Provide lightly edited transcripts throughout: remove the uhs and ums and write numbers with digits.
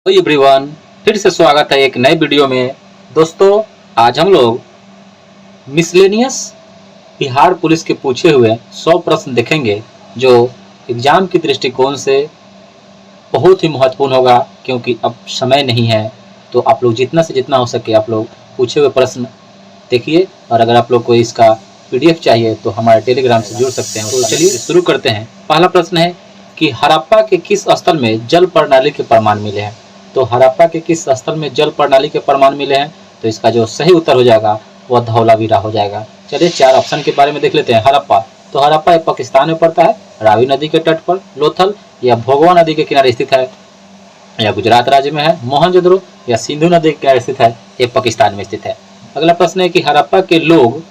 Hello everyone, फिर से स्वागत है एक नए वीडियो में। दोस्तों, आज हम लोग मिसलेनियस बिहार पुलिस के पूछे हुए 100 प्रश्न देखेंगे जो एग्जाम की दृष्टिकोण से बहुत ही महत्वपूर्ण होगा, क्योंकि अब समय नहीं है। तो आप लोग जितना से जितना हो सके आप लोग पूछे हुए प्रश्न देखिए, और अगर आप लोग को इसका पीडीएफ चाहिए तो हमारे टेलीग्राम से जुड़ सकते हैं। तो चलिए शुरू करते हैं। पहला प्रश्न है कि हड़प्पा के किस स्थल में जल प्रणाली के प्रमाण मिले हैं। तो हड़प्पा के किस स्थल में जल प्रणाली के प्रमाण मिले हैं, तो इसका जो सही उत्तर हो जाएगा वह धौलावीरा हो जाएगा। चलिए 4 ऑप्शन के बारे में देख लेते हैं। हड़प्पा, तो हड़प्पा पाकिस्तान में पड़ता है, रावी नदी के तट पर। लोथल या भोगवा नदी के किनारे स्थित है, या गुजरात राज्य में है। मोहनजोदड़ो या सिंधु नदी के किनारे स्थित है, ये पाकिस्तान में स्थित है। अगला प्रश्न है कि हड़प्पा के लोग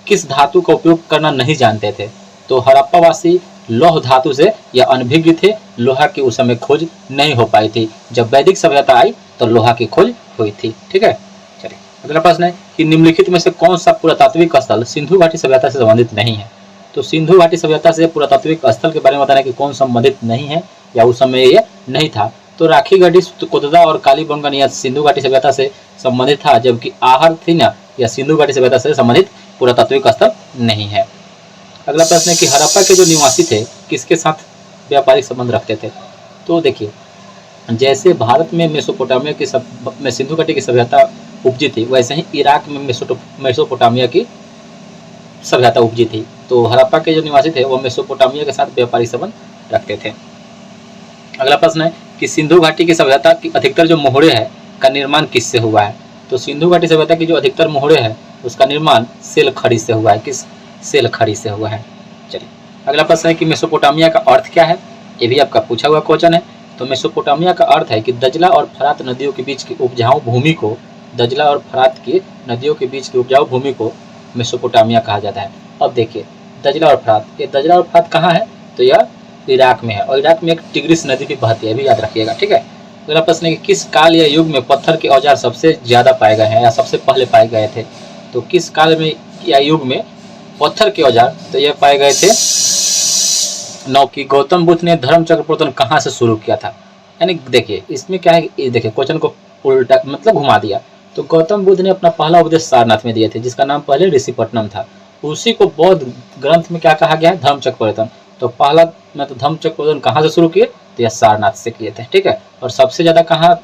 किस धातु का उपयोग करना नहीं जानते थे। तो हड़प्पा वासी लौह धातु से या अनभिज्ञ थे। लोहा की उस समय खोज नहीं हो पाई थी। जब वैदिक सभ्यता आई तो लोहा की खोज हुई थी। ठीक है, चलिए अगला प्रश्न है कि निम्नलिखित में से कौन सा पुरातात्विक स्थल सिंधु घाटी सभ्यता से संबंधित नहीं है। तो सिंधु घाटी सभ्यता से पुरातात्विक स्थल के बारे में बताना है कि कौन संबंधित नहीं है या उस समय ये नहीं था। तो राखी गढ़ी, कोददा और कालीबंगन या सिंधु घाटी सभ्यता से संबंधित था, जबकि आहर थी ना या सिंधु घाटी सभ्यता से संबंधित पुरातात्विक स्थल नहीं है। अगला प्रश्न है कि हड़प्पा के जो निवासी थे किसके साथ व्यापारिक संबंध रखते थे। तो देखिए, जैसे भारत में मेसोपोटामिया की में सिंधु घाटी की सभ्यता उपजी थी, वैसे ही इराक में मेसोपोटामिया की सभ्यता उपजी थी। तो हड़प्पा के जो निवासी थे वो मेसोपोटामिया के साथ व्यापारिक संबंध रखते थे। अगला प्रश्न है कि सिंधु घाटी की सभ्यता की अधिकतर जो मोहरे है का निर्माण किससे हुआ है। तो सिंधु घाटी सभ्यता की जो अधिकतर मोहरे है उसका निर्माण सेल खड़ी से हुआ है। किस सेल खड़ी से हुआ है। चलिए अगला प्रश्न है कि मेसोपोटामिया का अर्थ क्या है। ये भी आपका पूछा हुआ क्वेश्चन है। तो मेसोपोटामिया का अर्थ है कि दजला और फरात नदियों के बीच की उपजाऊ भूमि को, दजला और फरात की नदियों के बीच की उपजाऊ भूमि को मेसोपोटामिया कहा जाता है। अब देखिए, दजला और फरात, ये दजला और फरात कहाँ है, तो यह इराक में है, और इराक में एक टिग्रिस नदी भी बहती है, भी याद रखिएगा। ठीक है, अगला प्रश्न है कि किस काल या युग में पत्थर के औजार सबसे ज्यादा पाए गए हैं या सबसे पहले पाए गए थे। तो किस काल में या युग में पत्थर के औजार, तो यह पाए गए थे नौ की गौतम बुद्ध ने धर्म चक्र प्रवर्तन कहाँ से शुरू किया था। यानी देखिए इसमें क्या है, देखिए क्वेश्चन को उल्टा मतलब घुमा दिया। तो गौतम बुद्ध ने अपना पहला उपदेश सारनाथ में दिए थे, जिसका नाम पहले ऋषिपट्टनम था। उसी को बौद्ध ग्रंथ में क्या कहा गया है, धर्म चक्र प्रवर्तन। तो पहला मतलब धर्म चक्र प्रवर्तन कहाँ से शुरू किए, तो यह सारनाथ से किए थे। ठीक है, और सबसे ज्यादा कहाँ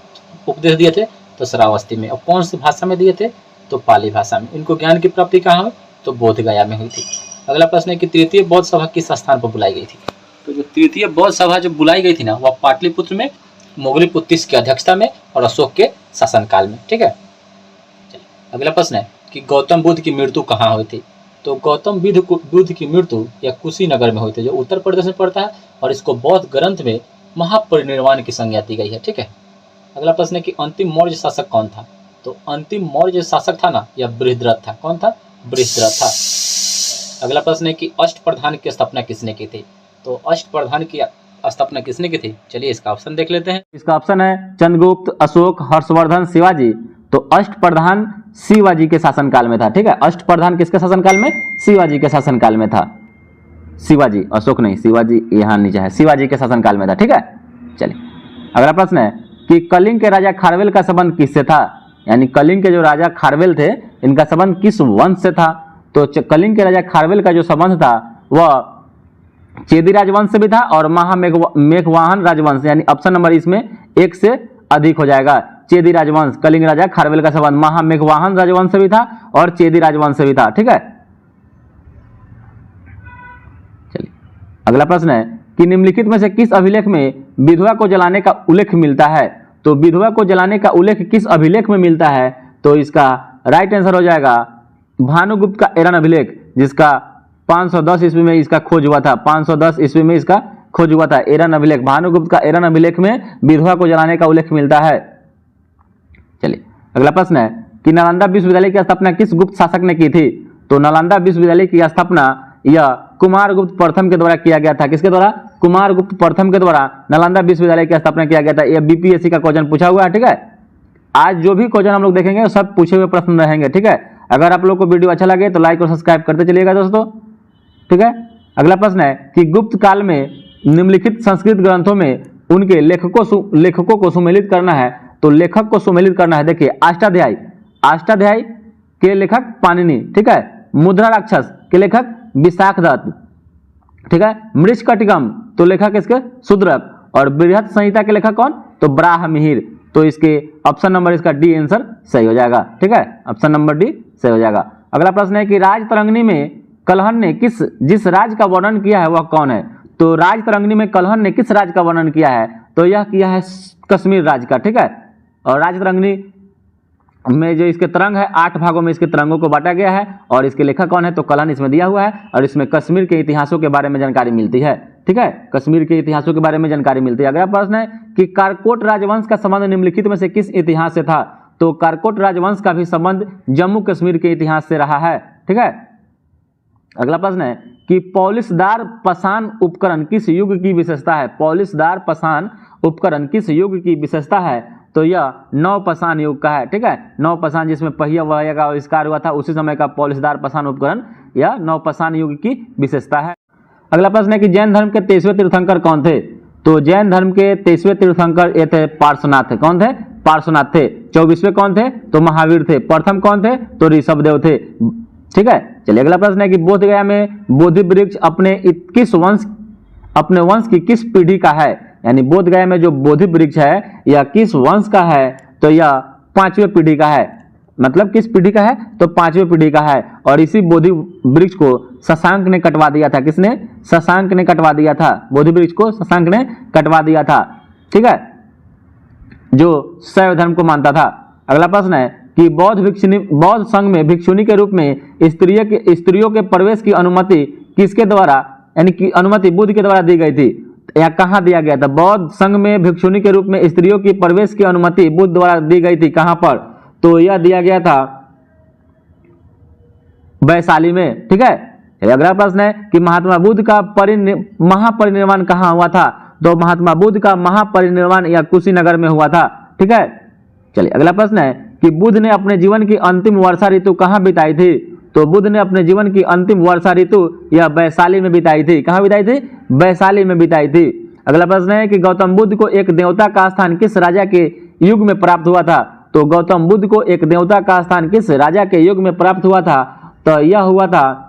उपदेश दिए थे, तो श्रावस्ती में। और कौन सी भाषा में दिए थे, तो पाली भाषा में। इनको ज्ञान की प्राप्ति कहाँ हुई, तो बोध गया में हुई थी। अगला प्रश्न है कि तृतीय बौद्ध सभा किस स्थान पर बुलाई गई थी। तो जो तृतीय बौद्ध सभा जो बुलाई गई थी ना, वह पाटलिपुत्र में मोगलीपुत्तिस की अध्यक्षता में और अशोक के शासनकाल में। ठीक है, चलिए अगला प्रश्न है कि गौतम बुद्ध की मृत्यु कहाँ हुई थी। तो गौतम बुद्ध की मृत्यु या कुशीनगर में हुई थी, जो उत्तर प्रदेश में पड़ता है, और इसको बौद्ध ग्रंथ में महापरिनिर्वाण की संज्ञा दी गई है। ठीक है, अगला प्रश्न है कि अंतिम मौर्य शासक कौन था। तो अंतिम मौर्य शासक था ना, या बृहद्रथ था। कौन था, बृहद्रथ था। अगला प्रश्न है कि अष्टप्रधान की स्थापना किसने की थी। तो अष्टप्रधान की स्थापना किसने की थी, चलिए इसका ऑप्शन देख लेते हैं। इसका ऑप्शन है चंद्रगुप्त, अशोक, हर्षवर्धन, शिवाजी। तो अष्टप्रधान शिवाजी के शासनकाल में था। ठीक है, अष्टप्रधान किसके शासनकाल में, शिवाजी के शासनकाल में था। शिवाजी, अशोक नहीं, शिवाजी यहाँ नीचे है, शिवाजी के शासनकाल में था। ठीक है, चलिए अगला प्रश्न है कि कलिंग के राजा खारवेल का संबंध किससे था। यानी कलिंग के जो राजा खारवेल थे, इनका संबंध किस वंश से था। तो कलिंग के राजा खारवेल का जो संबंध था वह चेदी राजवंश से भी था और मेघवाहन राजवंश, यानी ऑप्शन नंबर इसमें 1 से अधिक हो जाएगा। चेदी राजवंश, कलिंग राजा खारवेल का संबंध मेघवाहन राजवंश से भी था और चेदी राजवंश से भी था। ठीक है, चलिए अगला प्रश्न है कि निम्नलिखित में से किस अभिलेख में विधवा को जलाने का उल्लेख मिलता है। तो विधवा को जलाने का उल्लेख किस अभिलेख में मिलता है, तो इसका राइट आंसर हो जाएगा भानुगुप्त का एरन अभिलेख, जिसका 510 ईस्वी में इसका खोज हुआ था। 510 ईस्वी में इसका खोज हुआ था, एरन अभिलेख। भानुगुप्त का एरन अभिलेख में विधवा को जलाने का उल्लेख मिलता है। चलिए अगला प्रश्न है कि नालंदा विश्वविद्यालय की स्थापना किस गुप्त शासक ने की थी। तो नालंदा विश्वविद्यालय की स्थापना यह कुमारगुप्त प्रथम के द्वारा किया गया था। किसके द्वारा, कुमारगुप्त प्रथम के द्वारा नालंदा विश्वविद्यालय की स्थापना किया गया था। यह बीपीएससी का क्वेश्चन पूछा हुआ है। ठीक है, आज जो भी क्वेश्चन हम लोग देखेंगे सब पूछे हुए प्रश्न रहेंगे। ठीक है, अगर आप लोग को वीडियो अच्छा लगे तो लाइक और सब्सक्राइब करते चलिएगा दोस्तों। ठीक है, अगला प्रश्न है कि गुप्त काल में निम्नलिखित संस्कृत ग्रंथों में उनके लेखकों को सुमेलित करना है, तो लेखक को सुमेलित करना है। देखिए अष्टाध्यायी के लेखक पाणिनि, ठीक है। मुद्रा राक्षस के लेखक विशाख दत्त, ठीक है। मृच्छकटिकम तो लेखक इसके शूद्रक, और बृहत संहिता के लेखक कौन, तो बराहमिहिर। तो इसके ऑप्शन नंबर इसका डी आंसर सही हो जाएगा, ठीक है। ऑप्शन नंबर डी सही हो जाएगा। अगला प्रश्न है कि राजतरंगिणी में कल्हण ने जिस राज का वर्णन किया है वह कौन है। तो राजतरंगिणी में कल्हण ने किस राज का वर्णन किया है, तो यह किया है कश्मीर राज का, ठीक है। और राजतरंगिणी में जो इसके तरंग है 8 भागों में इसके तरंगों को बांटा गया है, और इसके लेखक कौन है, तो कल्हण इसमें दिया हुआ है। और इसमें कश्मीर के इतिहासों के बारे में जानकारी मिलती है, ठीक है। कश्मीर के इतिहासों के बारे में जानकारी मिलती है। अगला प्रश्न है कि कारकोट राजवंश का संबंध निम्नलिखित में से किस इतिहास से था। तो कारकोट राजवंश का भी संबंध जम्मू कश्मीर के इतिहास से रहा है, ठीक है। अगला प्रश्न है कि पॉलिशदार पाषाण उपकरण किस युग की विशेषता है। पॉलिशदार पाषाण उपकरण किस युग की विशेषता है, तो यह नवपाषाण युग का है, ठीक है। नवपाषाण जिसमें पहिया वहिया का आविष्कार हुआ था, उसी समय का पॉलिशदार पाषाण उपकरण यह नवपाषाण युग की विशेषता है। अगला प्रश्न है कि जैन धर्म के 23वें तीर्थंकर कौन थे। तो जैन धर्म के 23वें तीर्थंकर ये थे पार्श्वनाथ। कौन थे, पार्श्वनाथ थे। 24वें कौन थे, तो महावीर थे। प्रथम कौन थे, तो ऋषभदेव थे, ठीक है। चलिए अगला प्रश्न है कि बोधगया में बोधि वृक्ष अपने वंश की किस पीढ़ी का है। यानी बोधगया में जो बोधि वृक्ष है यह किस वंश का है, तो यह 5वीं पीढ़ी का है। मतलब किस पीढ़ी का है, तो 5वीं पीढ़ी का है। और इसी बोधि वृक्ष को शशांक ने कटवा दिया था। किसने, शशांक ने कटवा दिया था। बोधि वृक्ष को शशांक ने कटवा दिया था, ठीक है, जो शैव धर्म को मानता था। अगला प्रश्न है कि बौद्ध संघ में भिक्षुनी के रूप में स्त्रियों के प्रवेश की अनुमति किसके द्वारा, यानी कि अनुमति बुद्ध के द्वारा दी गई थी, या कहाँ दिया गया था। बौद्ध संघ में भिक्षुनी के रूप में स्त्रियों की प्रवेश की अनुमति बुद्ध द्वारा दी गई थी, कहाँ पर, तो यह दिया गया था वैशाली में, ठीक है। अगला प्रश्न है कि महात्मा बुद्ध का महापरिनिर्वाण कहाँ हुआ था। तो महात्मा बुद्ध का महापरिनिर्वाण या कुशीनगर में हुआ था, ठीक है। चलिए अगला प्रश्न है कि बुद्ध ने अपने जीवन की अंतिम वर्षा ऋतु कहाँ बिताई थी। तो बुद्ध ने अपने जीवन की अंतिम वर्षा ऋतु यह वैशाली में बिताई थी। कहाँ बिताई थी, वैशाली में बिताई थी। अगला प्रश्न है कि गौतम बुद्ध को एक देवता का स्थान किस राजा के युग में प्राप्त हुआ था। तो गौतम बुद्ध को एक देवता का स्थान किस राजा के युग में प्राप्त हुआ था, तो यह हुआ था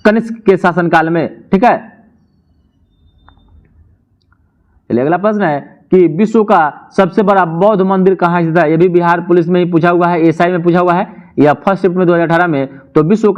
कनिष्क के शासनकाल में, ठीक है। चलिए अगला प्रश्न है कि विश्व का सबसे बड़ा बौद्ध मंदिर कहाँ स्थित है। यह भी बिहार पुलिस में ही पूछा हुआ है, एसआई में पूछा हुआ है, या फर्स्ट शिफ्ट में 2018 में। तो विश्व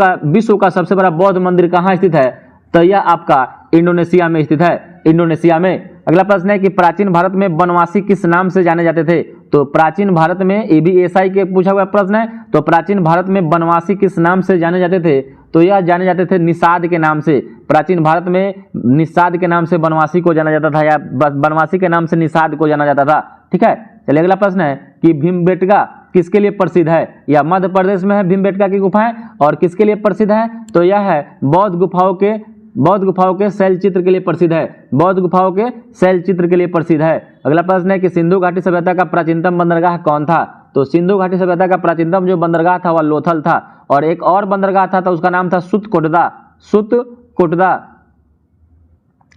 का सबसे बड़ा बौद्ध मंदिर कहाँ स्थित है, तो यह आपका इंडोनेशिया में स्थित है, इंडोनेशिया में। अगला प्रश्न है कि प्राचीन भारत में वनवासी किस नाम से जाने जाते थे। तो प्राचीन भारत में, ये भी एसआई के पूछा हुआ प्रश्न है, तो प्राचीन भारत में वनवासी किस नाम से जाने जाते थे, तो यह जाने जाते थे निषाद के नाम से। प्राचीन भारत में निषाद के नाम से वनवासी को जाना जाता था, या वनवासी के नाम से निषाद को जाना जाता था, ठीक है। चलिए अगला प्रश्न है कि भीमबेटका किसके लिए प्रसिद्ध है। या मध्य प्रदेश में है भीमबेटका की गुफाएं, और किसके लिए प्रसिद्ध है, तो यह है बौद्ध गुफाओं के शैल चित्र के लिए प्रसिद्ध है। बौद्ध गुफाओं के शैल चित्र के लिए प्रसिद्ध है। अगला प्रश्न है कि सिंधु घाटी सभ्यता का प्राचीनतम बंदरगाह कौन था। तो सिंधु घाटी सभ्यता का प्राचीनतम जो बंदरगाह था वह लोथल था, और एक और बंदरगाह था, तो उसका नाम था सुतकोटदा,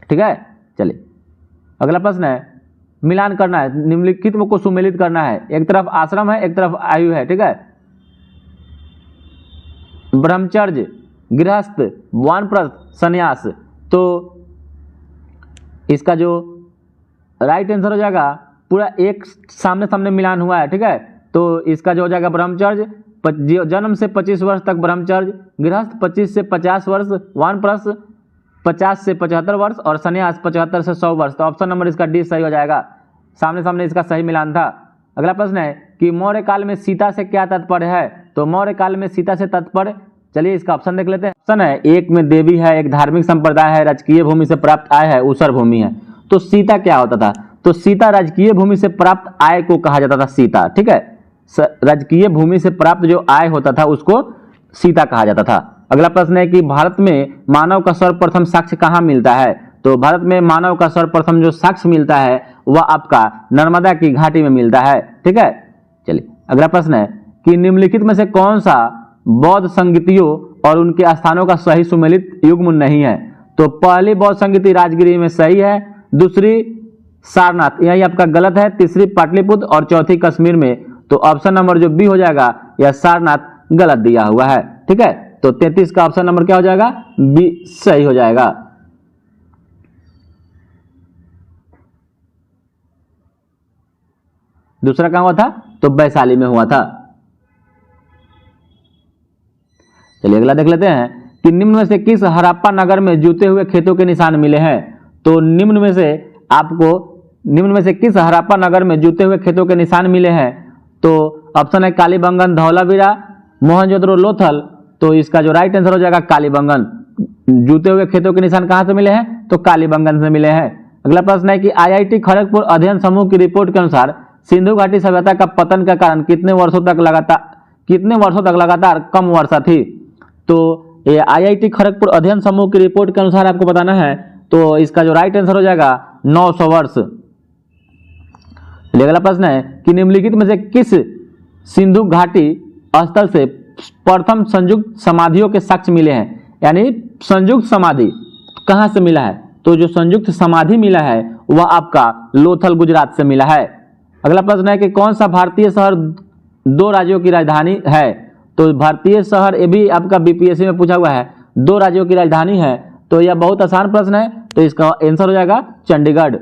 ठीक है। चलिए अगला प्रश्न है, मिलान करना है, निम्नलिखित को सुमेलित करना है। एक तरफ आश्रम है, एक तरफ आयु है, ठीक है। ब्रह्मचर्य, गृहस्थ, वानप्रस्थ, संन्यास। तो इसका जो राइट आंसर हो जाएगा, पूरा एक सामने सामने मिलान हुआ है, ठीक है। तो इसका जो हो जाएगा ब्रह्मचर्य, जन्म से 25 वर्ष तक ब्रह्मचर्य, गृहस्थ 25 से 50 वर्ष, वानप्रस्थ 50 से 75 वर्ष, और संन्यास 75 से 100 वर्ष। तो ऑप्शन नंबर इसका डी सही हो जाएगा, सामने सामने इसका सही मिलान था। अगला प्रश्न है कि मौर्य काल में सीता से क्या तात्पर्य है। तो मौर्य काल में सीता से तात्पर्य, चलिए इसका ऑप्शन देख लेते हैं। ऑप्शन है, एक में देवी है, एक धार्मिक संप्रदाय है, राजकीय भूमि से प्राप्त आय है, ऊसर भूमि है। तो सीता क्या होता था, तो सीता राजकीय भूमि से प्राप्त आय को कहा जाता था सीता, ठीक है। राजकीय भूमि से प्राप्त जो आय होता था उसको सीता कहा जाता था। अगला प्रश्न है कि भारत में मानव का सर्वप्रथम साक्ष्य कहाँ मिलता है। तो भारत में मानव का सर्वप्रथम जो साक्ष्य मिलता है वह आपका नर्मदा की घाटी में मिलता है, ठीक है। चलिए अगला प्रश्न है कि निम्नलिखित में से कौन सा बौद्ध संगीतियों और उनके स्थानों का सही सुमेलित युग्म नहीं है। तो पहली बौद्ध संगीति राजगिरी में सही है, दूसरी सारनाथ, यही आपका गलत है, तीसरी पाटलिपुत्र और चौथी कश्मीर में। तो ऑप्शन नंबर जो बी हो जाएगा यह सारनाथ गलत दिया हुआ है। ठीक है, तो 33 का ऑप्शन नंबर क्या हो जाएगा, बी सही हो जाएगा। दूसरा कहां हुआ था, तो वैशाली में हुआ था। चलिए अगला देख लेते हैं कि निम्न में से किस हड़प्पा नगर में जूते हुए खेतों के निशान मिले हैं। तो निम्न में से किस हड़प्पा नगर में जूते हुए खेतों के निशान मिले हैं। तो ऑप्शन है कालीबंगन, धौलावीरा, मोहनजोदड़ो, लोथल। तो इसका जो राइट आंसर हो जाएगा कालीबंगन। जूते हुए खेतों के निशान कहां से मिले हैं, तो कालीबंगन से मिले हैं। अगला प्रश्न है कि आईआईटी खड़गपुर अध्ययन समूह की रिपोर्ट के अनुसार सिंधु घाटी सभ्यता का पतन का कारण कितने वर्षों तक लगातार कम वर्षा थी। तो ये आईआईटी खड़गपुर अध्ययन समूह की रिपोर्ट के अनुसार आपको बताना है। तो इसका जो राइट आंसर हो जाएगा 900 वर्ष। अगला प्रश्न है कि निम्नलिखित में से किस सिंधु घाटी स्थल से प्रथम संयुक्त समाधियों के साक्ष्य मिले हैं। यानी संयुक्त समाधि कहां से मिला है, तो जो संयुक्त समाधि मिला है वह आपका लोथल गुजरात से मिला है। अगला प्रश्न है कि कौन सा भारतीय शहर 2 राज्यों की राजधानी है। तो भारतीय शहर, ये भी आपका बीपीएससी में पूछा हुआ है, 2 राज्यों की राजधानी है। तो यह बहुत आसान प्रश्न है, तो इसका आंसर हो जाएगा चंडीगढ़।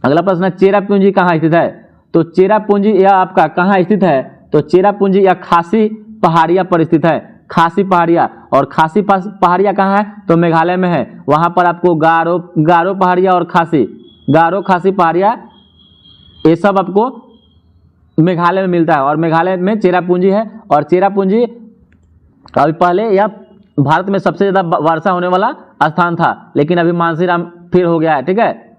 अगला प्रश्न है चेरापूंजी कहाँ स्थित है। तो चेरापूंजी यह आपका कहाँ स्थित है, तो चेरापूंजी यह खासी पहाड़िया पर स्थित है। खासी पहाड़िया, और खासी पहाड़िया कहाँ है, तो मेघालय में है। वहां पर आपको गारो पहाड़िया और खासी पहाड़िया ये सब आपको मेघालय में मिलता है। और मेघालय में चेरापूंजी है। और चेरापूंजी अभी पहले यह भारत में सबसे ज्यादा वर्षा होने वाला स्थान था, लेकिन अभी मानसीराम फिर हो गया है। ठीक है,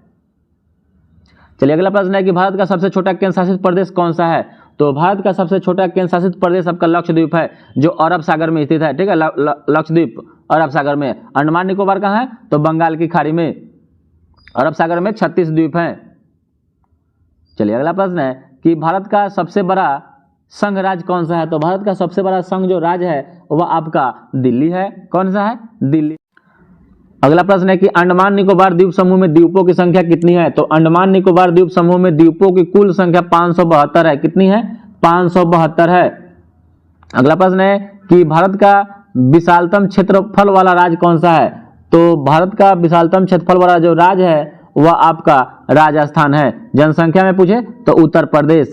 चलिए अगला प्रश्न है कि भारत का सबसे छोटा केंद्र शासित प्रदेश कौन सा है। तो भारत का सबसे छोटा केंद्र शासित प्रदेश आपका लक्षद्वीप है, जो अरब सागर में स्थित है। ठीक है, लक्षद्वीप अरब सागर में। अंडमान निकोबार कहाँ है, तो बंगाल की खाड़ी में। अरब सागर में 36 द्वीप हैं। चलिए अगला प्रश्न है कि भारत का सबसे बड़ा संघ राज्य कौन सा है। तो भारत का सबसे बड़ा संघ जो राज्य है वह आपका दिल्ली है। कौन सा है, दिल्ली। अगला प्रश्न है कि अंडमान निकोबार द्वीप समूह में द्वीपों की संख्या कितनी है। तो अंडमान निकोबार द्वीप समूह में द्वीपों की कुल संख्या 572 है। कितनी है, 572 है। अगला प्रश्न है कि भारत का विशालतम क्षेत्रफल वाला राज्य कौन सा है। तो भारत का विशालतम क्षेत्रफल वाला जो राज्य है वह आपका राजस्थान है। जनसंख्या में पूछे तो उत्तर प्रदेश।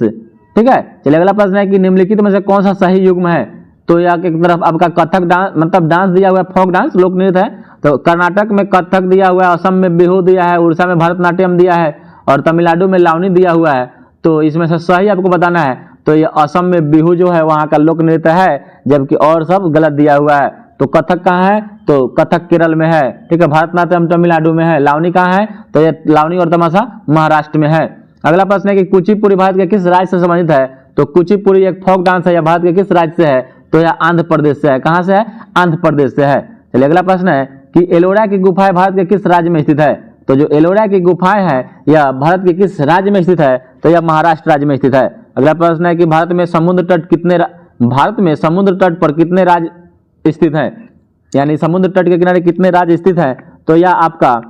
ठीक है, चलिए अगला प्रश्न है कि निम्नलिखित में से कौन सा सही युग्म है। तो यहाँ की तरफ आपका कथक डांस, मतलब डांस दिया हुआ है, फोक डांस, लोक नृत्य है। तो कर्नाटक में कथक दिया हुआ है, असम में बिहू दिया है, उड़ीसा में भरतनाट्यम दिया है, और तमिलनाडु में लावनी दिया हुआ है। तो इसमें से सही आपको बताना है। तो ये असम में बिहू जो है वहाँ का लोक नृत्य है, जबकि और सब गलत दिया हुआ है। तो कथक कहाँ है, तो कथक केरल में है। ठीक है, भरतनाट्यम तमिलनाडु में है। लावनी कहाँ है, तो ये लावनी और तमाशा महाराष्ट्र में है। अगला प्रश्न है कि कुचिपुड़ी भारत के किस राज्य से संबंधित है। तो कुचिपुड़ी एक फोक डांस है, यह भारत के किस राज्य से है, तो यह आंध्र प्रदेश से है। कहाँ से है, आंध्र प्रदेश से है। चलिए अगला प्रश्न है कि एलोरा की गुफाएं भारत के किस राज्य में स्थित है। तो जो एलोरा की गुफाएं है यह भारत के किस राज्य में स्थित है, तो यह महाराष्ट्र राज्य में स्थित है। अगला प्रश्न है कि भारत में समुद्र तट पर कितने राज्य स्थित हैं। यानी समुद्र तट के किनारे कितने राज्य स्थित हैं, तो यह आपका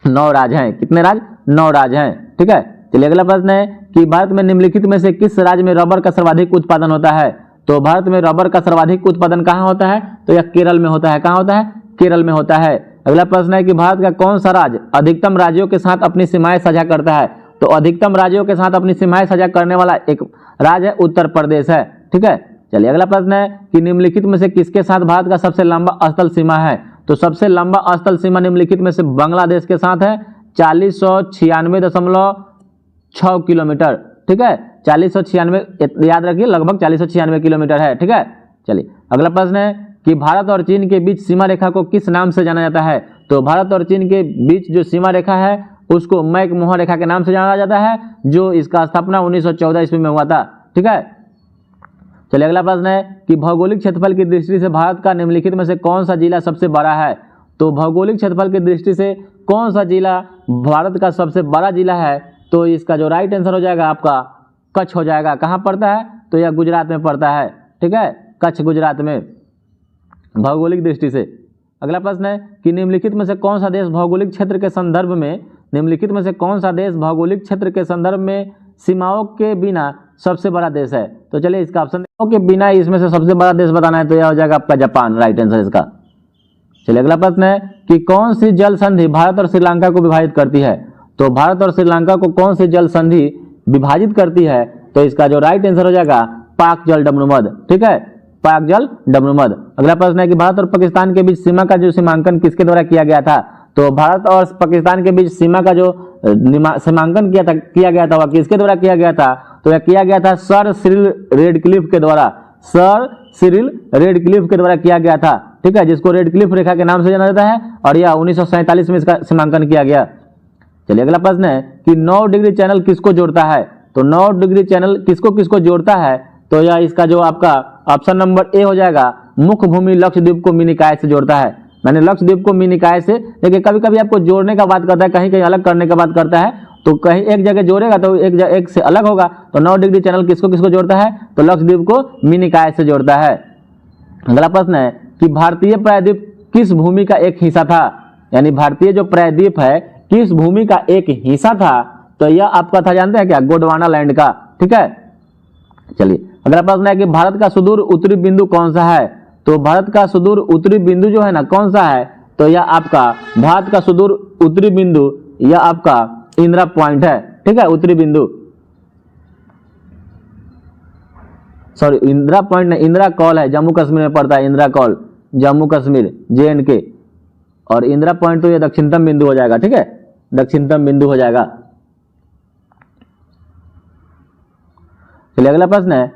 9 राज्य हैं। कितने राज्य, 9 राज्य हैं। ठीक है, चलिए अगला प्रश्न है कि भारत में निम्नलिखित में से किस राज्य में रबर का सर्वाधिक उत्पादन होता है। तो भारत में रबर का सर्वाधिक उत्पादन कहाँ होता है, तो यह केरल में होता है। कहाँ होता है, केरल में होता है। अगला प्रश्न है कि भारत का कौन सा राज्य अधिकतम राज्यों के साथ अपनी सीमाएं साझा करता है। तो अधिकतम राज्यों के साथ अपनी सीमाएं साझा करने वाला एक राज्य है उत्तर प्रदेश है। ठीक है, चलिए अगला प्रश्न है कि निम्नलिखित में से किसके साथ भारत का सबसे लंबा स्थल सीमा है। तो सबसे लंबा स्थल सीमा निम्नलिखित में से बांग्लादेश के साथ है, 4096.6 किलोमीटर। ठीक है, 4096, याद रखिए लगभग 4096 किलोमीटर है। ठीक है, चलिए अगला प्रश्न है कि भारत और चीन के बीच सीमा रेखा को किस नाम से जाना जाता है। तो भारत और चीन के बीच जो सीमा रेखा है उसको मैक-मोहन रेखा के नाम से जाना जाता है, जो इसका स्थापना 1914 ईस्वी में हुआ था। ठीक है, चलिए अगला प्रश्न है कि भौगोलिक क्षेत्रफल की दृष्टि से भारत का निम्नलिखित में से कौन सा जिला सबसे बड़ा है। तो भौगोलिक क्षेत्रफल की दृष्टि से कौन सा जिला भारत का सबसे बड़ा जिला है, तो इसका जो राइट आंसर हो जाएगा आपका कच्छ हो जाएगा। कहाँ पड़ता है, तो यह गुजरात में पड़ता है। ठीक है, कच्छ गुजरात में भौगोलिक दृष्टि से। अगला प्रश्न है कि निम्नलिखित में से कौन सा देश भौगोलिक क्षेत्र के संदर्भ में सीमाओं के बिना सबसे बड़ा देश है? तो चलिए इसका ऑप्शन के बिना इसमें से सबसे बड़ा देश बताना है तो यह हो जाएगा आपका जापान, राइट आंसर इसका। चलिए अगला प्रश्न है कि कौन सी जल संधि भारत और श्रीलंका को विभाजित करती है? तो भारत और श्रीलंका को कौन सी जल संधि विभाजित करती है? तो इसका जो राइट आंसर हो जाएगा पाक जल डमरूमध्य, ठीक है, पाक जल डमरूमध्य। अगला प्रश्न है कि भारत और पाकिस्तान के बीच सीमा का जो सीमांकन किसके द्वारा किया गया था? तो भारत और पाकिस्तान के बीच सीमा का जो सीमांकन किया गया था वह किसके द्वारा किया गया था? तो यह किया गया था सर सिरिल रेडक्लिफ के द्वारा, सर सिरिल रेडक्लिफ के द्वारा किया गया था, ठीक है, जिसको रेडक्लिफ रेखा के नाम से जाना जाता है और यह 1947 में इसका सीमांकन किया गया। चलिए अगला प्रश्न है कि 9 डिग्री चैनल किसको जोड़ता है? तो 9 डिग्री चैनल किसको किसको जोड़ता है? तो यह इसका जो आपका ऑप्शन नंबर ए हो जाएगा, मुख्य भूमि लक्षद्वीप को मिनिकाय से जोड़ता है। मैंने लक्षद्वीप को मिनिकाय से, देखिए कभी कभी आपको जोड़ने का बात करता है, कहीं कहीं अलग करने का बात करता है, तो कहीं एक जगह जोड़ेगा तो एक से अलग होगा। तो 9 डिग्री चैनल किसको किसको जोड़ता है? तो लक्षद्वीप को मिनिकाय से जोड़ता है। अगला प्रश्न है कि भारतीय प्रायद्वीप किस भूमि का एक हिस्सा था? यानी भारतीय जो प्रायद्वीप है किस भूमि का एक हिस्सा था? तो यह आपका था, जानते हैं क्या? गोंडवाना लैंड का, ठीक है। चलिए अगला प्रश्न है कि भारत का सुदूर उत्तरी बिंदु कौन सा है? तो भारत का सुदूर उत्तरी बिंदु जो है ना कौन सा है? तो यह आपका भारत का सुदूर उत्तरी बिंदु यह आपका इंदिरा पॉइंट है, ठीक है, उत्तरी बिंदु, सॉरी इंदिरा पॉइंट नहीं, इंदिरा कॉल है, जम्मू कश्मीर में पड़ता है, इंदिरा कॉल जम्मू कश्मीर JNK, और इंदिरा पॉइंट तो ये दक्षिणतम बिंदु हो जाएगा, ठीक है, दक्षिणतम बिंदु हो जाएगा। चलिए अगला प्रश्न है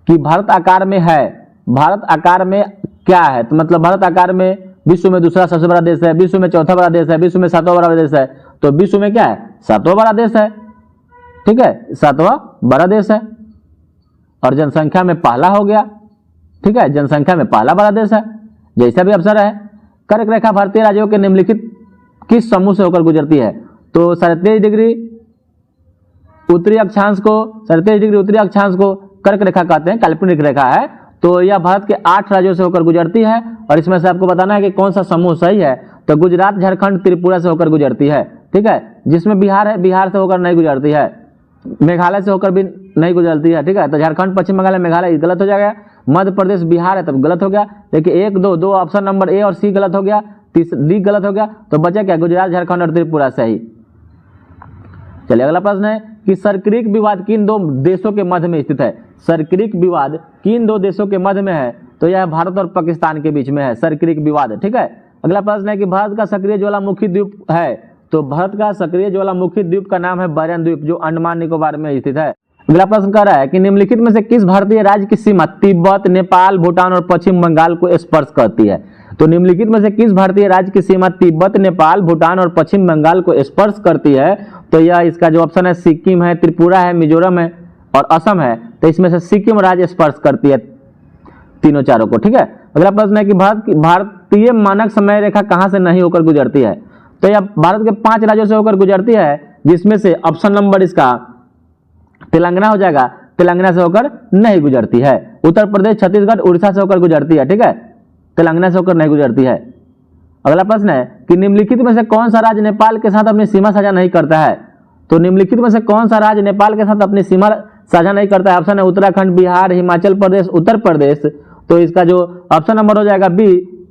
कि भारत आकार में है, भारत आकार में क्या है? तो मतलब भारत आकार में विश्व में दूसरा सबसे बड़ा देश है, विश्व में चौथा बड़ा देश है, विश्व में 7वां बड़ा देश है। तो विश्व में क्या है? 7वां बड़ा देश है, ठीक है, 7वां बड़ा देश है, और जनसंख्या में पहला हो गया, ठीक है, जनसंख्या में पहला बड़ा देश है, जैसा भी अवसर है। कर्क रेखा भारतीय राज्यों के निम्नलिखित किस समूह से होकर गुजरती है? तो 37 डिग्री उत्तरी अक्षांश को कर्क रेखा कहते हैं, काल्पनिक रेखा है। तो यह भारत के 8 राज्यों से होकर गुजरती है, और इसमें से आपको बताना है कि कौन सा समूह सही है। तो गुजरात, झारखंड, त्रिपुरा से होकर गुजरती है, ठीक है, जिसमें बिहार है, बिहार से होकर नहीं गुजरती है, मेघालय से होकर भी नहीं गुजरती है, ठीक है। तो झारखंड, पश्चिम बंगाल, मेघालय गलत हो जाएगा, मध्य प्रदेश, बिहार है तब गलत हो गया। देखिए 1 2 2 ऑप्शन नंबर ए और सी गलत हो गया, डी गलत हो गया, तो बचा क्या? गुजरात, झारखंड और त्रिपुरा सही। चलिए अगला प्रश्न है कि सरक्रिक विवाद किन 2 देशों के मध्य में स्थित है? सरक्रिक विवाद किन 2 देशों के मध्य में है? तो यह भारत और पाकिस्तान के बीच में है सरक्रिक विवाद, ठीक है। अगला प्रश्न है कि भारत का सक्रिय ज्वालामुखी द्वीप है? तो भारत का सक्रिय ज्वालामुखी द्वीप का नाम है बैरन द्वीप, जो अंडमान निकोबार में स्थित है। अगला प्रश्न कह रहा है कि निम्नलिखित में से किस भारतीय राज्य की सीमा तिब्बत, नेपाल, भूटान और पश्चिम बंगाल को स्पर्श करती है? तो निम्नलिखित में से किस भारतीय राज्य की सीमा तिब्बत, नेपाल, भूटान और पश्चिम बंगाल को स्पर्श करती है? तो यह इसका जो ऑप्शन है सिक्किम है, त्रिपुरा है, मिजोरम है और असम है। तो इसमें से सिक्किम राज्य स्पर्श करती है तीनों चारों को, ठीक है। अगला प्रश्न है कि भारतीय मानक समय रेखा कहां से नहीं होकर गुजरती है? तो यह भारत के 5 राज्यों से होकर गुजरती है, जिसमें से ऑप्शन नंबर इसका तेलंगाना हो जाएगा, तेलंगाना से होकर नहीं गुजरती है। उत्तर प्रदेश, छत्तीसगढ़, उड़ीसा से होकर गुजरती है, ठीक है, तेलंगाना से होकर नहीं गुजरती है। अगला प्रश्न है कि निम्नलिखित में से कौन सा राज्य नेपाल के साथ अपनी सीमा साझा नहीं करता है? तो निम्नलिखित में से कौन सा राज्य नेपाल के साथ अपनी सीमा साझा नहीं करता है? ऑप्शन है उत्तराखंड, बिहार, हिमाचल प्रदेश, उत्तर प्रदेश। तो इसका जो ऑप्शन नंबर हो जाएगा बी,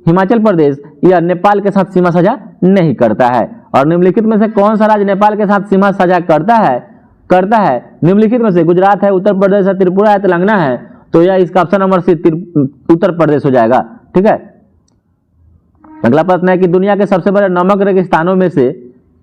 हिमाचल प्रदेश, यह नेपाल के साथ सीमा साझा नहीं करता है। और निम्नलिखित में से कौन सा राज्य नेपाल के साथ सीमा साझा करता है? निम्नलिखित में से गुजरात है, उत्तर प्रदेश है, त्रिपुरा है, तेलंगाना है। तो यह इसका option number C Uttar Pradesh हो जाएगा, ठीक है। अगला प्रश्न है कि दुनिया के सबसे बड़े नमक रेगिस्तानों में से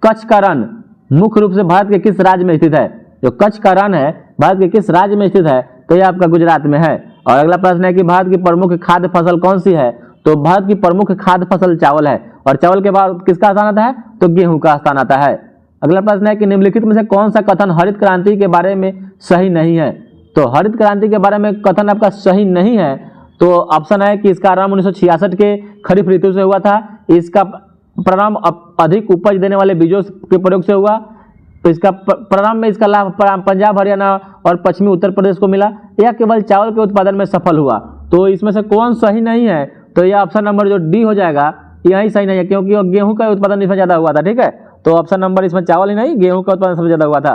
कच्छ का रण मुख्य रूप से भारत के किस राज्य में स्थित है? जो कच्छ का रण है भारत के किस राज्य में स्थित है? तो यह आपका गुजरात में है। और अगला प्रश्न है कि भारत की प्रमुख खाद्य फसल कौन सी है? तो भारत की प्रमुख खाद्य फसल चावल है, और चावल के बाद किसका स्थान आता है? तो गेहूं का स्थान आता है। अगला प्रश्न है कि निम्नलिखित में से कौन सा कथन हरित क्रांति के बारे में सही नहीं है? तो हरित क्रांति के बारे में कथन आपका सही नहीं है। तो ऑप्शन है कि इसका आरंभ 1966 के खरीफ ऋतु से हुआ था, इसका प्रारंभ अधिक उपज देने वाले बीजों के प्रयोग से हुआ, तो इसका प्रारंभ में इसका लाभ पंजाब, हरियाणा और पश्चिमी उत्तर प्रदेश को मिला, या केवल चावल के उत्पादन में सफल हुआ। तो इसमें से कौन सही नहीं है? तो ये ऑप्शन नंबर जो डी हो जाएगा यही सही नहीं है, क्योंकि गेहूं का उत्पादन इसमें ज्यादा हुआ था। ठीक है, तो ऑप्शन नंबर इसमें चावल ही नहीं, गेहूं का उत्पादन सबसे ज्यादा हुआ था।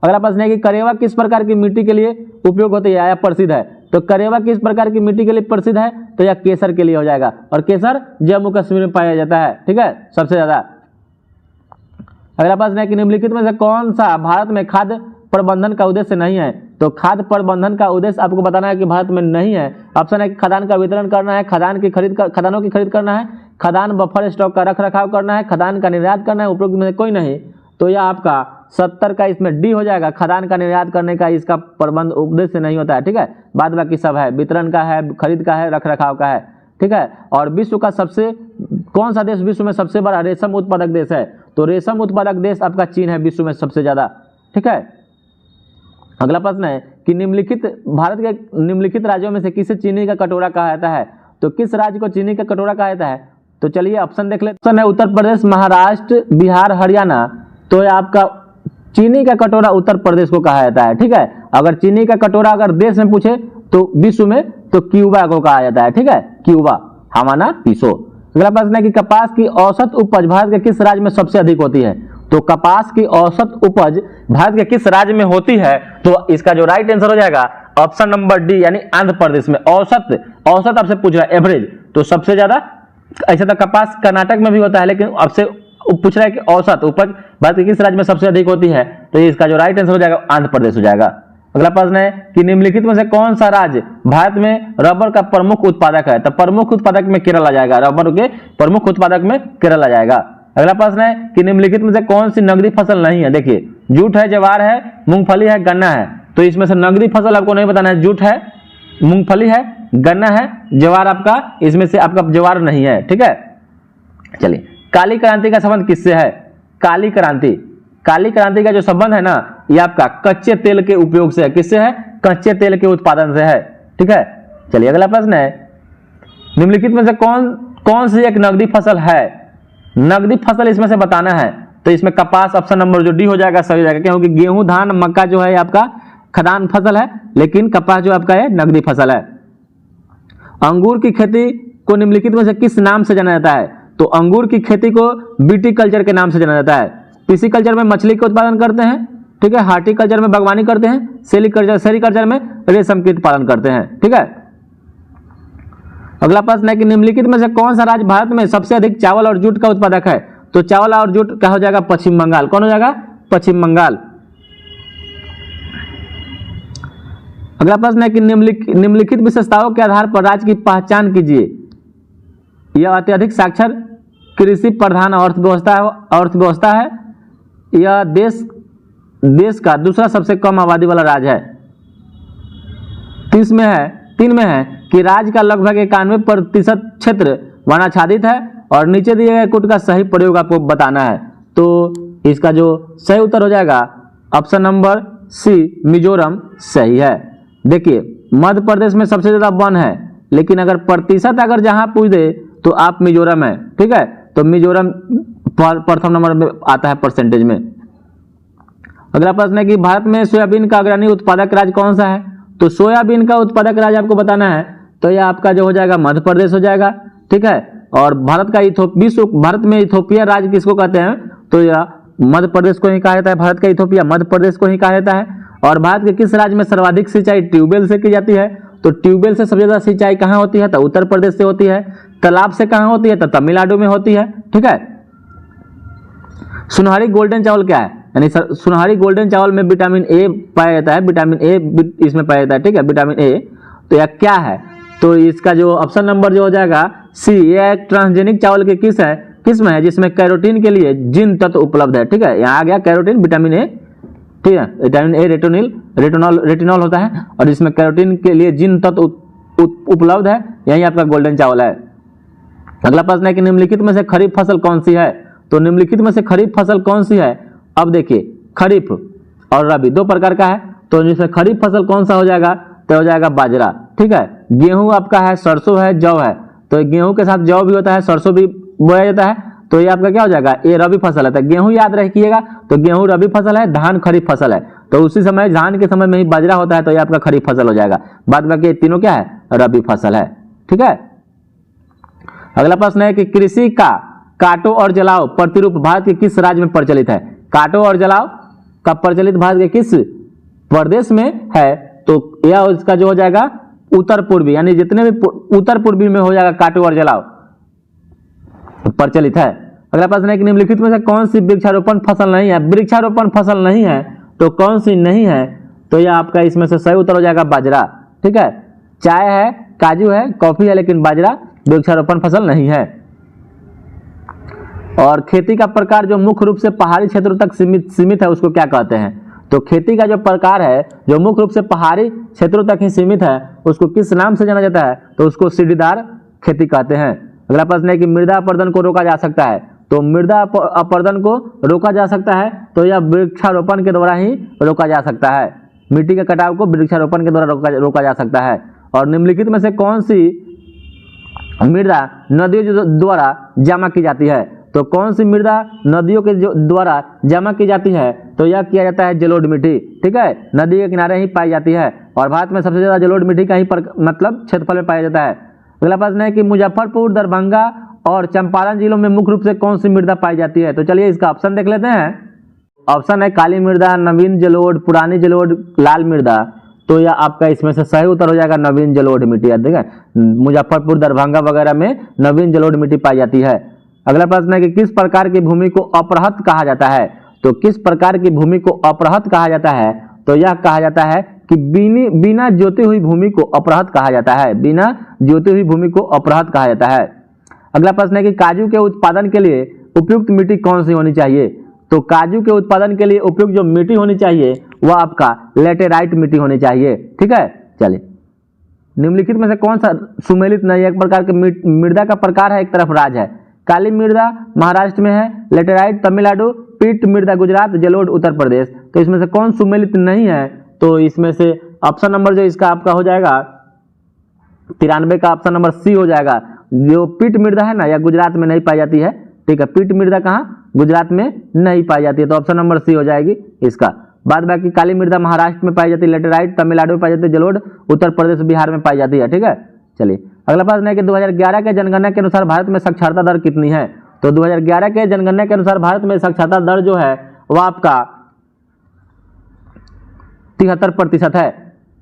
अगला प्रश्न है कि करेवा किस प्रकार की मिट्टी के लिए उपयोग होती है या प्रसिद्ध है? तो करेवा किस प्रकार की मिट्टी के लिए प्रसिद्ध है? तो यह केसर के लिए हो जाएगा, और केसर जम्मू कश्मीर में पाया जाता है। ठीक है, सबसे ज्यादा। अगला प्रश्न है कि निम्नलिखित में से कौन सा भारत में खाद्य प्रबंधन का उद्देश्य नहीं है? तो खाद्य प्रबंधन का उद्देश्य आपको बताना है कि भारत में नहीं है। ऑप्शन है कि खदान का वितरण करना है, खदानों की खरीद करना है, खदान बफर स्टॉक का रख रखाव करना है, खदान का निर्यात करना है, उपरोक्त में से कोई नहीं। तो यह आपका 70 का इसमें डी हो जाएगा। खदान का निर्यात करने का इसका प्रबंध उद्देश्य नहीं होता है। ठीक है, बाद बाकी सब है, वितरण का है, खरीद का है, रख रखाव का है। ठीक है, और विश्व का सबसे कौन सा देश विश्व में सबसे बड़ा रेशम उत्पादक देश है? तो रेशम उत्पादक देश आपका चीन है, विश्व में सबसे ज्यादा। ठीक है, अगला प्रश्न है कि भारत के निम्नलिखित राज्यों में से किसे चीनी का कटोरा कहा जाता है? तो किस राज्य को चीनी का कटोरा कहा जाता है? तो चलिए ऑप्शन देख लेते हैं। ऑप्शन है उत्तर प्रदेश, महाराष्ट्र, बिहार, हरियाणा। तो यह आपका चीनी का कटोरा उत्तर प्रदेश को कहा जाता है। ठीक है, अगर चीनी का कटोरा अगर देश में पूछे तो विश्व में तो क्यूबा को कहा जाता है। ठीक है, क्यूबा, हवाना पिसो। अगला प्रश्न है कि कपास की औसत उपज भारत के किस राज्य में सबसे अधिक होती है? तो कपास की औसत उपज भारत के किस राज्य में होती है? तो इसका जो राइट आंसर हो जाएगा ऑप्शन नंबर डी, यानी आंध्र प्रदेश में। औसत आपसे पूछ रहा है, एवरेज। तो सबसे ज्यादा ऐसे तो कपास कर्नाटक में भी होता है, लेकिन आपसे पूछ रहा है कि औसत उपज भारत के किस राज्य में सबसे अधिक होती है? तो इसका जो राइट आंसर हो जाएगा आंध्र प्रदेश हो जाएगा। अगला प्रश्न है कि निम्नलिखित में से कौन सा राज्य भारत में रबर का प्रमुख उत्पादक है? तो प्रमुख उत्पादक में केरल आ जाएगा, रबर के प्रमुख उत्पादक में केरल आ जाएगा। अगला प्रश्न है कि निम्नलिखित में से कौन सी नगदी फसल नहीं है? देखिए, जूट है, ज्वार है, मूंगफली है, गन्ना है। तो इसमें से नगदी फसल आपको नहीं बताना है। जूट है, मूंगफली है, गन्ना है, ज्वार आपका, इसमें से आपका ज्वार नहीं है। ठीक है, चलिए, काली क्रांति का संबंध किससे है? काली क्रांति का जो संबंध है ना, ये आपका कच्चे तेल के उपयोग से है। किससे है? कच्चे तेल के उत्पादन से है। ठीक है, चलिए अगला प्रश्न है, निम्नलिखित में से कौन सी एक नगदी फसल है? नगदी फसल इसमें से बताना है। तो इसमें कपास ऑप्शन नंबर जो डी हो जाएगा सही हो जाएगा, क्योंकि गेहूं, धान, मक्का जो है आपका खदान फसल है, लेकिन कपास जो आपका है नगदी फसल है। अंगूर की खेती को निम्नलिखित में से किस नाम से जाना जाता है? तो अंगूर की खेती को बीटी कल्चर के नाम से जाना जाता है। पिसिकल्चर में मछली के उत्पादन करते हैं। ठीक है, हार्टिकल्चर में बागवानी करते हैं, सेरिकल्चर में रेशम के उत्पादन करते हैं। ठीक है, अगला प्रश्न है कि निम्नलिखित में से कौन सा राज्य भारत में सबसे अधिक चावल और जूट का उत्पादक है? तो चावल और जूट क्या हो जाएगा? पश्चिम बंगाल। कौन हो जाएगा? पश्चिम बंगाल। अगला प्रश्न है कि निम्नलिखित विशेषताओं के आधार पर राज्य की पहचान कीजिए। यह अत्यधिक साक्षर कृषि प्रधान अर्थव्यवस्था है। यह देश का दूसरा सबसे कम आबादी वाला राज्य है। 3 में है कि राज्य का लगभग 91% क्षेत्र वनाच्छादित है, और नीचे दिए गए कोड का सही प्रयोग आपको बताना है। तो इसका जो सही उत्तर हो जाएगा ऑप्शन नंबर सी, मिजोरम सही है। देखिए, मध्य प्रदेश में सबसे ज्यादा वन है, लेकिन अगर प्रतिशत अगर जहां पूछ दे तो आप मिजोरम है। ठीक है, तो मिजोरम प्रथम नंबर में आता है परसेंटेज में। अगला प्रश्न है कि भारत में सोयाबीन का अग्रणी उत्पादक राज्य कौन सा है? तो सोयाबीन का उत्पादक राज्य आपको बताना है। तो यह आपका जो हो जाएगा मध्य प्रदेश हो जाएगा। ठीक है, और भारत में इथोपिया राज्य किसको कहते हैं? तो यह मध्य प्रदेश को ही कहा जाता है। भारत का इथोपिया मध्य प्रदेश को ही कहा जाता है। और भारत के किस राज्य में सर्वाधिक सिंचाई ट्यूबवेल से की जाती है? तो ट्यूबवेल से सबसे ज्यादा सिंचाई कहाँ होती है? तो उत्तर प्रदेश से होती है। तालाब से कहाँ होती है? तो तमिलनाडु में होती है। ठीक है, सुनहरी गोल्डन चावल क्या है? यानी सुनहरी गोल्डन चावल में विटामिन ए पाया जाता है। विटामिन ए इसमें पाया जाता है। ठीक है, विटामिन ए। तो यह क्या है? तो इसका जो ऑप्शन नंबर जो हो जाएगा सी, यह एक ट्रांसजेनिक चावल की किस्म है जिसमें कैरोटीन के लिए जिन तत्व उपलब्ध है। ठीक है, यहाँ आ गया कैरोटीन, विटामिन ए। ठीक है, विटामिन ए रेटिनॉल होता है, और इसमें कैरोटीन के लिए जिन तत्व उपलब्ध है, यही आपका गोल्डन चावल है। अगला प्रश्न है कि निम्नलिखित में से खरीफ फसल कौन सी है? तो निम्नलिखित में से खरीफ फसल कौन सी है? अब देखिए, खरीफ और रबी 2 प्रकार का है। तो जिसमें खरीफ फसल कौन सा हो जाएगा? तो हो जाएगा बाजरा। ठीक है, गेहूं आपका है, सरसों है, जौ है। तो गेहूं के साथ जौ भी होता है, सरसों भी बोया जाता है। तो ये आपका क्या हो जाएगा? ये रबी फसल है। तो गेहूं याद रखिएगा, तो गेहूं रबी फसल है, धान खरीफ फसल है। तो उसी समय धान के समय में ही बाजरा होता है, तो ये आपका खरीफ फसल हो जाएगा। बाद बाकी तीनों क्या है? रबी फसल है। ठीक है, अगला प्रश्न है कि कृषि का काटो और जलाओ प्रतिरूप भारत के किस राज्य में प्रचलित है? काटो और जलाओ का प्रचलित भारत के किस प्रदेश में है? तो यह इसका जो हो जाएगा उत्तर पूर्वी, यानी जितने भी उत्तर पूर्वी में हो जाएगा काटो और जलाओ प्रचलित है। अगला प्रश्न है कि निम्नलिखित में से कौन सी वृक्षारोपण फसल नहीं है? वृक्षारोपण फसल नहीं है तो कौन सी नहीं है? तो यह आपका इसमें से सही उत्तर हो जाएगा बाजरा। ठीक है, चाय है, काजू है, कॉफी है, लेकिन बाजरा वृक्षारोपण फसल नहीं है। और खेती का प्रकार जो मुख्य रूप से पहाड़ी क्षेत्रों तक सीमित है उसको क्या कहते हैं? तो खेती का जो प्रकार है जो मुख्य रूप से पहाड़ी क्षेत्रों तक ही सीमित है उसको किस नाम से जाना जाता है? तो उसको सीढ़ीदार खेती कहते हैं। अगला प्रश्न है कि मृदा अपरदन को रोका जा सकता है? तो मृदा अपरदन को रोका जा सकता है तो यह वृक्षारोपण के द्वारा ही रोका जा सकता है। मिट्टी के कटाव को वृक्षारोपण के द्वारा रोका जा सकता है। और निम्नलिखित में से कौन सी मृदा नदियों द्वारा जमा की जाती है? तो कौन सी मृदा नदियों के द्वारा जमा की जाती है? तो यह किया जाता है जलोढ़ मिट्टी। ठीक है, नदी के किनारे ही पाई जाती है और भारत में सबसे ज्यादा जलोढ़ मिट्टी का ही मतलब क्षेत्रफल में पाया जाता है। अगला प्रश्न है कि मुजफ्फरपुर, दरभंगा और चंपारण जिलों में मुख्य रूप से कौन सी मृदा पाई जाती है? तो चलिए इसका ऑप्शन देख लेते हैं। ऑप्शन है काली मृदा, नवीन जलोढ़, पुरानी जलोढ़, लाल मृदा। तो यह आपका इसमें से सही उत्तर हो जाएगा नवीन जलोढ़ मिट्टी। ठीक है, मुजफ्फरपुर, दरभंगा वगैरह में नवीन जलोढ़ मिट्टी पाई जाती है। अगला प्रश्न है कि किस प्रकार की भूमि को अपरहत कहा जाता है? तो किस प्रकार की भूमि को अपरहत कहा जाता है? तो यह कहा जाता है कि बिना जोती हुई भूमि को अपरहत कहा जाता है। बिना जोती हुई भूमि को अपरहत कहा जाता है। अगला प्रश्न है कि काजू के उत्पादन के लिए उपयुक्त मिट्टी कौन सी होनी चाहिए? तो काजू के उत्पादन के लिए उपयुक्त जो मिट्टी होनी चाहिए वह आपका लेटेराइट मिट्टी होनी चाहिए। ठीक है, चलिए निम्नलिखित में से कौन सा सुमेलित नहीं है? एक प्रकार के मृदा का प्रकार है, एक तरफ राज है। काली मृदा महाराष्ट्र में है, लेटेराइट तमिलनाडु, पीट मृदा गुजरात, जलोढ़ उत्तर प्रदेश। तो इसमें से कौन सुमेलित नहीं है? तो इसमें से ऑप्शन नंबर जो इसका आपका हो जाएगा 93 का ऑप्शन नंबर सी हो जाएगा। जो पीट मृदा है ना यह गुजरात में नहीं पाई जाती है। ठीक है, पीट मृदा कहाँ? गुजरात में नहीं पाई जाती है, तो ऑप्शन नंबर सी हो जाएगी इसका। बाद बाकी काली मृदा महाराष्ट्र में पाई जाती है, लेटेराइट तमिलनाडु में पाई जाती है, जलोढ़ उत्तर प्रदेश बिहार में पाई जाती है। ठीक है, चलिए अगला प्रश्न है कि 2011 के जनगणना के अनुसार भारत में साक्षरता दर कितनी है? तो 2011 के जनगणना के अनुसार भारत में साक्षरता दर जो है वह आपका 73% है।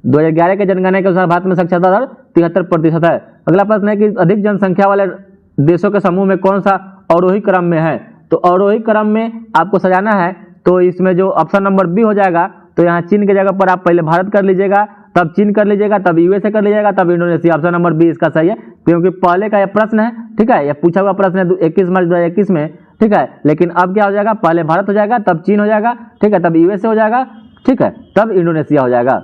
2011 के जनगणना के अनुसार भारत में साक्षरता दर 73% है। अगला प्रश्न है कि अधिक जनसंख्या वाले देशों के समूह में कौन सा अवरोही क्रम में है? तो अवरोही क्रम में आपको सजाना है तो इसमें जो ऑप्शन नंबर बी हो जाएगा। तो यहाँ चीन की जगह पर आप पहले भारत कर लीजिएगा, तब चीन कर लीजिएगा, तब यूएसए कर लीजिएगा, तब इंडोनेशिया। ऑप्शन नंबर बी इसका सही है, क्योंकि पहले का यह प्रश्न है। ठीक है, यह पूछा हुआ प्रश्न है 21 मार्च 2021 में। ठीक है, लेकिन अब क्या हो जाएगा? पहले भारत हो जाएगा, तब चीन हो जाएगा, ठीक है, तब यूएसए हो जाएगा, ठीक है, तब इंडोनेशिया हो जाएगा।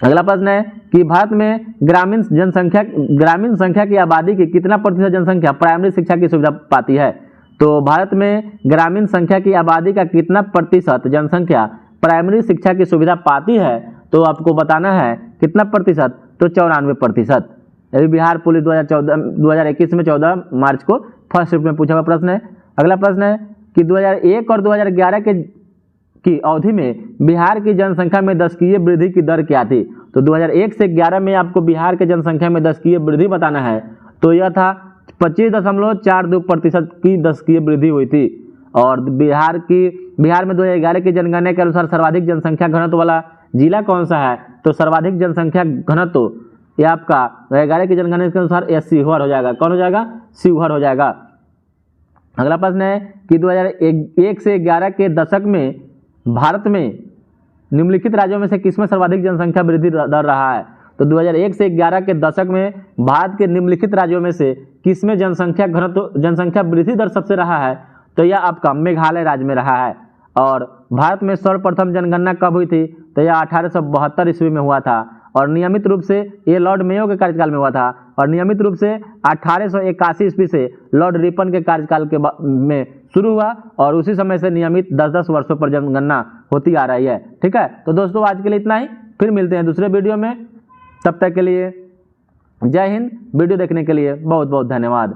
अगला प्रश्न है कि भारत में ग्रामीण संख्या की आबादी की कितना प्रतिशत जनसंख्या प्राइमरी शिक्षा की सुविधा पाती है? तो भारत में ग्रामीण संख्या की आबादी का कितना प्रतिशत जनसंख्या प्राइमरी शिक्षा की सुविधा पाती है? तो आपको बताना है कितना प्रतिशत? तो 94%। यह बिहार पुलिस 2021 में 14 मार्च को फर्स्ट शिफ्ट में पूछा हुआ प्रश्न है। अगला प्रश्न है कि 2001 और 2011 की अवधि में बिहार की जनसंख्या में दशकीय वृद्धि की दर क्या थी? तो 2001 से 11 में आपको बिहार के जनसंख्या में दशकीय वृद्धि बताना है। तो यह था 25.42% की दशकीय वृद्धि हुई थी। और बिहार में 2011 की जनगणना के अनुसार सर्वाधिक जनसंख्या घनत्व वाला जिला कौन सा है? तो सर्वाधिक जनसंख्या घनत्व ये आपका 2011 की जनगणना के अनुसार यह शिवहर हो जाएगा। कौन हो जाएगा? शिवहर हो जाएगा। अगला प्रश्न है कि 2001 से 11 के दशक में भारत में निम्नलिखित राज्यों में से किसमें सर्वाधिक जनसंख्या वृद्धि दर रहा है? तो 2001 से 11 के दशक में भारत के निम्नलिखित राज्यों में से किसमें जनसंख्या वृद्धि दर सबसे रहा है? तो यह आपका मेघालय राज्य में रहा है। और भारत में सर्वप्रथम जनगणना कब हुई थी? तो यह 1872 ईस्वी में हुआ था। और नियमित रूप से ये लॉर्ड मेयो के कार्यकाल में हुआ था। और नियमित रूप से 1881 ईस्वी से लॉर्ड रिपन के कार्यकाल के में शुरू हुआ और उसी समय से नियमित 10-10 वर्षों पर जनगणना होती आ रही है। ठीक है, तो दोस्तों आज के लिए इतना ही, फिर मिलते हैं दूसरे वीडियो में। तब तक के लिए जय हिंद। वीडियो देखने के लिए बहुत बहुत धन्यवाद।